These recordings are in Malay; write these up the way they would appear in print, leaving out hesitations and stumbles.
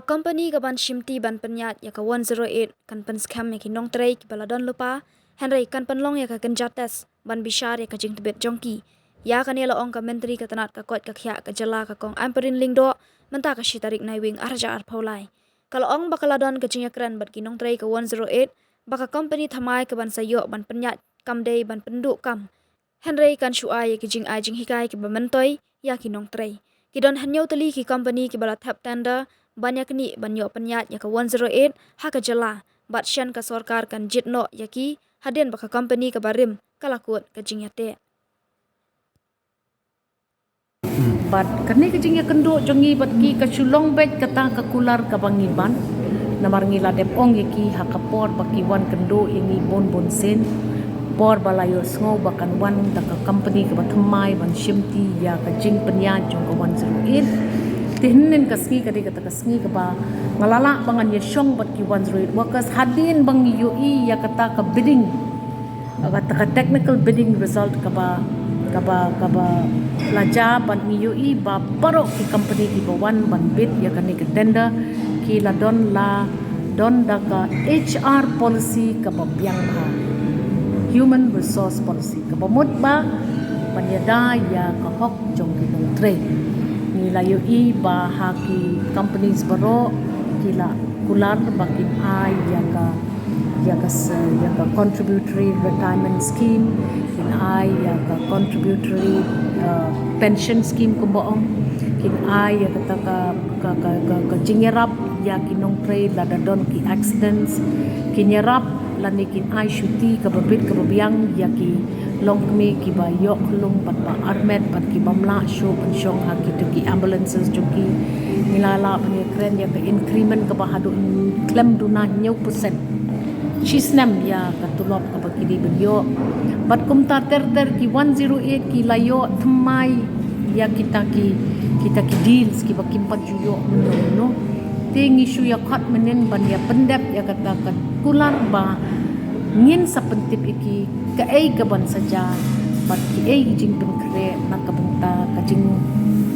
company ka ban shimti ban penyat ya ka 108 kan pen scam ya ki nong trei ki baladon lupa Henry kan penlong ya ka kenjates ban bishar ya ka jing tebet jongki ya kan ela ong ka menteri ka tanat ka kot ka khya ka jala ka kong amperin lingdo menta ka shitarik nai wing arja ar paulai kalau ong bakaladon ka jing ya kran bat ki nong trei ka 108 baka company thamai ka ban sayo ban penyat kam dei ban penduk kam Henry kan shuai ya ki jing ai jing hikai ki bamentoi ya ki nong trei ki don hanyau tali ki company ki balat tap tender banyak ni banyak penyat ya ka 108 ha ka jala bat shan ka sarkar kan jitno ya ki haden baka company ka barim kalakut ka jingyate Bat kani ka jingya kendo jongi bat ki ka chulong bet kata ka kular ka bangiban namar ngila dep ong ki ha ka por baki wan kendo ingi bon bon sen por balayo sngo bakan wan da ka company ka bathamai ban shimti ya ka jing penyat jong ka 108 tihnen kasngi kadi kata kasngi ka ba ngalala bangan ya syong bat ki 108 workers hadin bang UI ya kata ka bidding kata ka technical bidding result ka ba laja ban UI ba paro ki company ki bawan ban bid ya kani ka tender ki la don da ka HR policy ka ba biang ha human resource policy ka ba mut ba panyada ya ka hok jong ki dong trade nila UI ba haki companies baro kila kular bakin ai ya ka contributory retirement scheme kin ai ya ka contributory pension scheme ko boong kin ai ya ka jingerap ya kinong pray la dadon ki accidents kinyerap lanikin ai shuti ka babit ka babiang ya ki long kami ki ba yok lung pat ba armet pat ki bamla show pan shong ha ki ki ambulances joki nilala pan kren ya ka increment ka ba hadu claim duna nyau percent shisnam ya ka tulop ka ba ki di benyo bat kumta ter ki 108 ki layo thamai ya kita ki deals ki ba kimpat juyo no ting isu ya khat menen ban ya pendep ya kata kan kular ba ngin sa pentip iki kaay kaban saja bat ki ay jing pengkre na kabenta kajing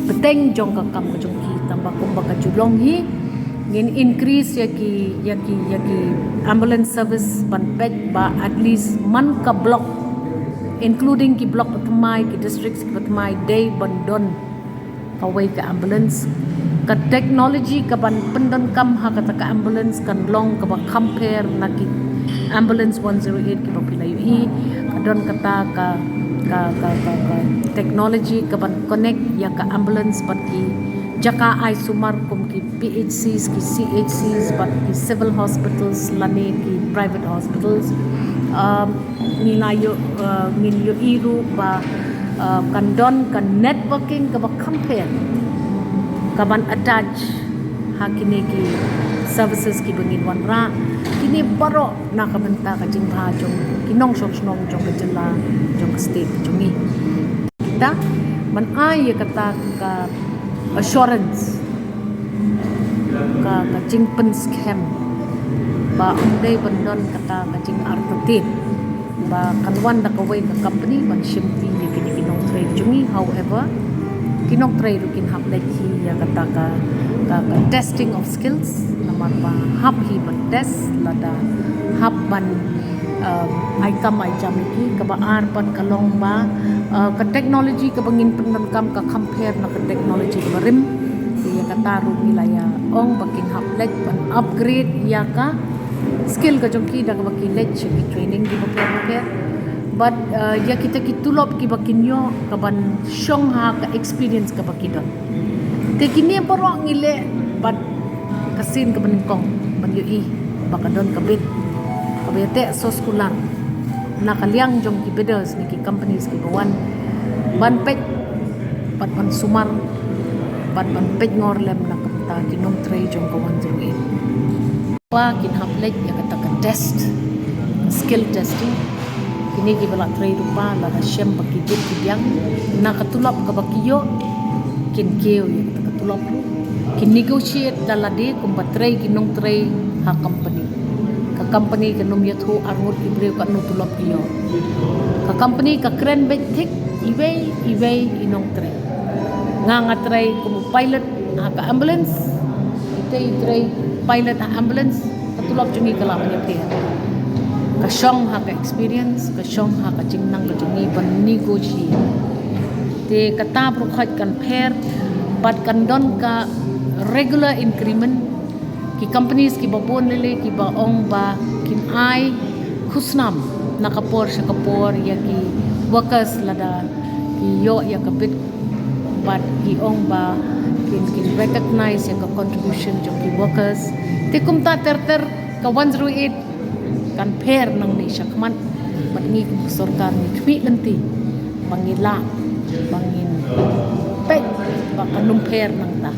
peteng jong ka kam jong ki tambah kumba ka julong hi ngin increase ya ki ambulance service ban pet ba at least man ka block including ki block patmai ki districts ki patmai day bandon kawai ka ambulance ka technology ka ban pendan kam ha kata ka ambulance kan long ka ba compare na ki ambulance 108 ki papila UI kadon kata ka technology ka ban connect ya ka ambulance pat ki jaka ai sumar kum ki PHCs ki CHCs pat ki civil hospitals lani ki private hospitals nilayo ngin iru ba kandon kan networking ka ba compare kaban attach hakini ki services ki bangin wanra kini baro na kabenta ka jingha jong kinong shong jong ka jela jong state jongi kita man ay kata ka assurance ka jingpen scam ba unday bandon kata ka jing artatin ba kanwan da kawai ka company ban shimti ni kini kinong trade jongi however kinong trade kin hap leki ya kata ka testing of skills namar ba hap hi ban test lada hap ban ai jam ki ka ba ar pan kalong ba ka technology ka bangin pendan kam ka compare na ka technology ka rim ya kata ru nilaya ong bakin hap lek ban upgrade ya ka skill ka jongki da ka bakin lek ki training di ba but ya kita kitulop ki bakinyo kaban syong ha ka experience ka bakidon te kini paro ngile but kasin ka baningkong ban UI bakadon kabit kabete so skular nakaliang jong ki bidders ni ki companies ki bawan ban pet pat ban sumar pat ban pet ngor lem na kapta kinom tray jong ka 108 wa kin haplek ya kata ka test skill testing kini ki bala tray rupa la shem bakibit ki biang na katulap ka bakiyo kin keo ya kata katulap kin negotiate dalade kum batray kinong tray ha company ka num yathu arngot ki brew ka no tulap kiyo ka company ka kren bet thik iway inong tray nga tray kum pilot ha ka ambulance tray pilot ambulance katulak jungi kala manya pe ka syong ha ka experience ka syong ha ka jingnang ka jungi ban negotiate te kata pro khat kan pher bat kan don ka regular increment ki companies ki babon lele ki ba ong ba kin ai khusnam nakapor sa kapor ya ki workers lada ki yo ya ka bit but ki ong ba kin recognize ya ka contribution jo ki workers te kumta ter ka 108 kan pher nang ni syakman bat ngi sarkar ni khmi nanti bangila bangin pek ba kanum pher nang ta